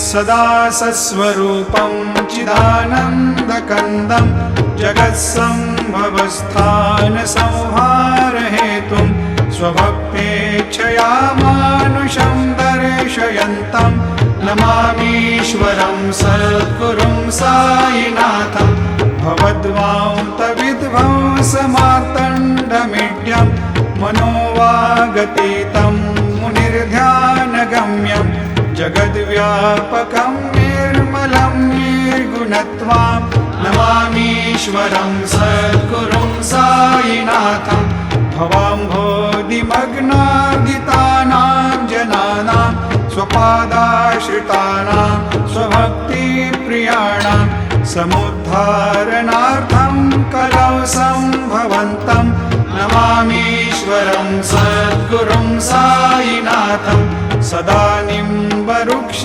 सदा सस्वरूपं चिदानन्दकन्दं जगत्सम्भवस्थानसंहारहेतुं स्वभक्तेच्छया मानुषं दर्शयन्तं नमामीश्वरं सद्गुरुं साईनाथं भवद्वान्तविध्वंसमार्तण्डमीड्यं मनोवागतीतं मुनिर्ध्यानगम्यं जगद्व्यापकं निर्मलं निर्गुणत्वां नमामीश्वरं सद्गुरुं साईनाथं भवाम्भोधिमग्नार्दितानां जनानां स्वपादाश्रितानां स्वभक्तिप्रियाणां समुद्धारणार्थं कलौ सम्भवन्तं नमामीश्वरं सद्गुरुं साईनाथं सदा निम्बवृक्ष